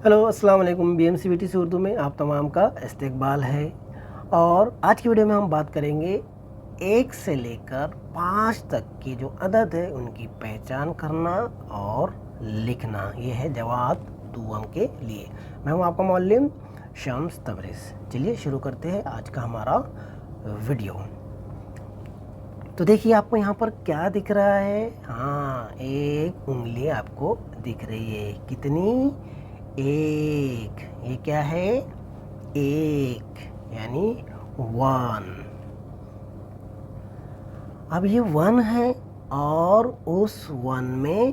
Hello अस्सलाम वालेकुम। BMCBT से उर्दू में आप तमाम का इस्तकबाल है। और आज की वीडियो में हम बात करेंगे 1 से लेकर 5 तक की जो अदद है उनकी पहचान करना और लिखना। ये है जवाब दुआम के लिए। मैं हूँ आपका मौल्लिम शम्स तबरेज़। चलिए शुरू करते हैं आज का हमारा वीडियो। तो देखिए आपको यहाँ पर क्या दिख रहा है। हाँ, एक उंगली आपको दिख रही है। कितनी? एक। ये क्या है? एक यानी 1। अब ये 1 है और उस 1 में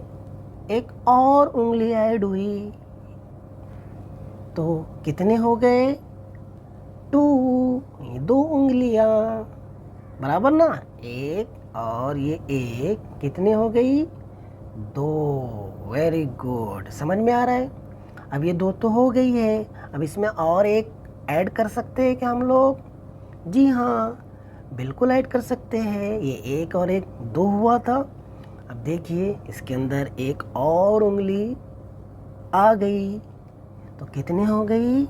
एक और उंगली ऐड हुई तो कितने हो गए? 2। ये 2 उंगलियां बराबर ना। एक और ये एक कितने हो गई? 2। वेरी गुड, समझ में आ रहा है। अब ये 2 तो हो गई है। अब इसमें और एक ऐड कर सकते हैं क्या हम लोग? जी हाँ, बिल्कुल ऐड कर सकते हैं। ये एक और एक 2 हुआ था। अब देखिए इसके अंदर एक और उंगली आ गई तो कितने हो गई?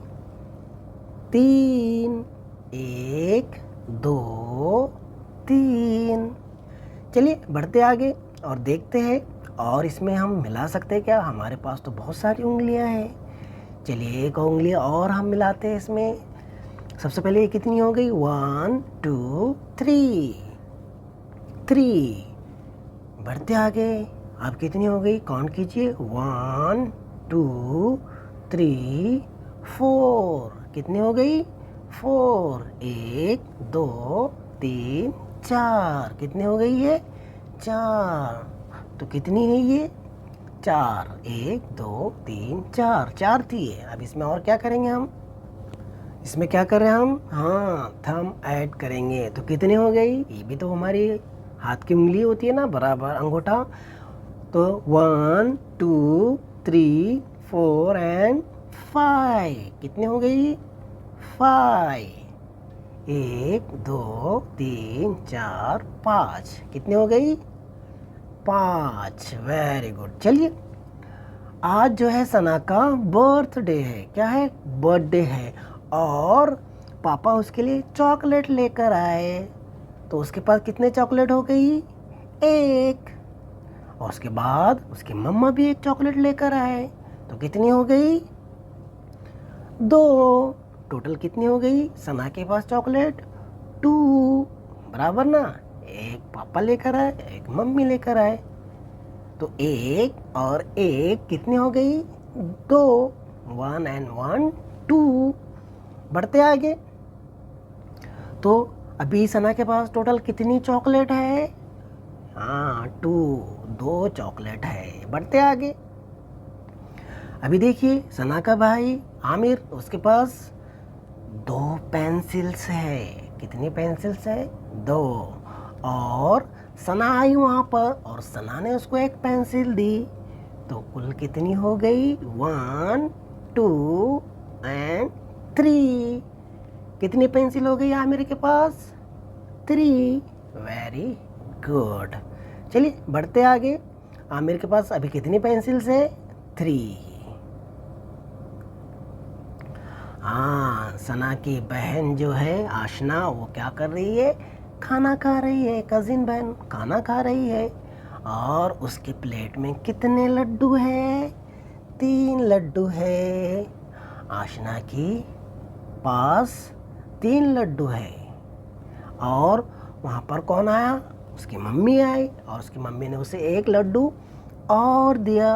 3। 1 2 3। चलिए बढ़ते आगे और देखते हैं। और इसमें हम मिला सकते हैं क्या? हमारे पास तो बहुत सारी उंगलियां हैं। चलिए एक उंगली और हम मिलाते हैं इसमें। सबसे पहले ये कितनी हो गई? 1 2 3। 3। बढ़ते आगे। अब कितनी हो गई? काउंट कीजिए। 1 2 3 4। कितनी हो गई? 4। 1 2 3 4। कितनी हो गई ये? 4। तो कितनी है ये? 4। 1 2 3 4। 4 थी ये। अब इसमें और क्या करेंगे हम? इसमें क्या कर रहे हैं हम? हाँ, थंब ऐड करेंगे तो कितनी हो गई? ये भी तो हमारी हाथ की उंगली होती है ना, बराबर अंगूठा। तो 1 2 3 4 एंड 5। कितनी हो गई? 5। 1 2 3 4 5। कितनी हो गई? 5। Very good. चलिए आज जो है सना का बर्थडे है। क्या है? बर्थडे है। और पापा उसके लिए चॉकलेट लेकर आए तो उसके पास कितने चॉकलेट हो गई? 1। और उसके बाद उसकी मम्मा भी एक चॉकलेट लेकर आए तो कितनी हो गई? 2। टोटल कितनी हो गई सना के पास चॉकलेट? 2। बराबर ना। एक पापा लेकर आए, एक मम्मी लेकर आए तो 1 और 1 कितनी हो गई? 2। 1 एंड 1 2। बढ़ते आगे। तो अभी सना के पास टोटल कितनी चॉकलेट है? हाँ, 2 चॉकलेट है। बढ़ते आगे। अभी देखिए सना का भाई आमिर, उसके पास 2 पेंसिल्स है। कितनी पेंसिल्स है? 2। और सना आई वहाँ पर और सना ने उसको एक पेंसिल दी तो कुल कितनी हो गई? 1 2 एंड 3। कितनी पेंसिल हो गई आमिर के पास? 3। Very good. चलिए बढ़ते आगे। आमिर के पास अभी कितनी पेंसिल्स है? 3। हाँ, सना की बहन जो है आशना, वो क्या कर रही है? खाना खा रही है। कजिन बहन खाना खा रही है और उसके प्लेट में कितने लड्डू है? 3 लड्डू है। आशना की पास 3 लड्डू है। और वहाँ पर कौन आया? उसकी मम्मी आई और उसकी मम्मी ने उसे एक लड्डू और दिया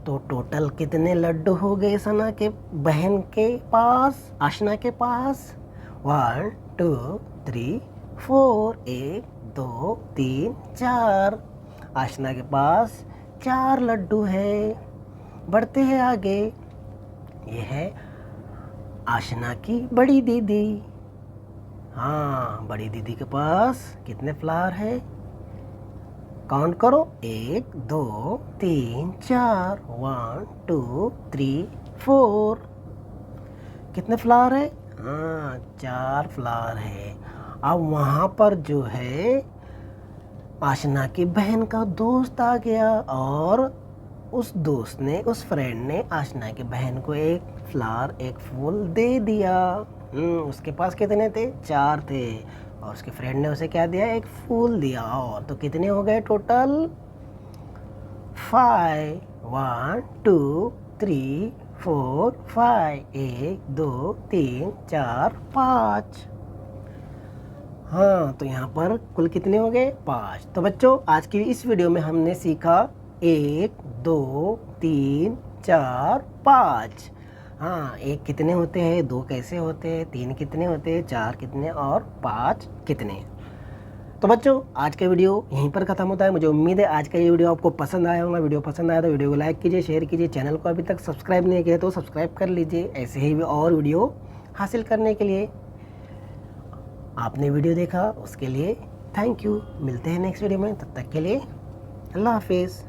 तो टोटल कितने लड्डू हो गए सना के बहन के पास, आशना के पास? 1 2 3 4। 1 2 3 4। आशना के पास 4 लड्डू है। बढ़ते हैं आगे। ये है आशना की बड़ी दीदी। हाँ, बड़ी दीदी के पास कितने फ्लावर है? काउंट करो। 1 2 3 4। 1 2 3 4। कितने फ्लावर है? हाँ, 4 फ्लावर है। अब वहाँ पर जो है आशना की बहन का दोस्त आ गया और उस दोस्त ने, उस फ्रेंड ने आशना की बहन को एक फ्लावर, एक फूल दे दिया। उसके पास कितने थे? 4 थे, और उसके फ्रेंड ने उसे क्या दिया? एक फूल दिया। और तो कितने हो गए टोटल? 5। 1 2 3 4 5। 1 2 3 4 5। हाँ, तो यहाँ पर कुल कितने हो गए? 5। तो बच्चों आज की इस वीडियो में हमने सीखा 1 2 3 4 5। हाँ, 1 कितने होते हैं, 2 कैसे होते हैं, 3 कितने होते हैं, 4 कितने और 5 कितने। तो बच्चों आज का वीडियो यहीं पर ख़त्म होता है। मुझे उम्मीद है आज का ये वीडियो आपको पसंद आया होगा। वीडियो पसंद आया तो वीडियो को लाइक कीजिए, शेयर कीजिए। चैनल को अभी तक सब्सक्राइब नहीं किया तो सब्सक्राइब कर लीजिए, ऐसे ही और वीडियो हासिल करने के लिए। आपने वीडियो देखा उसके लिए थैंक यू। मिलते हैं नेक्स्ट वीडियो में, तब तक के लिए अल्लाह हाफिज़।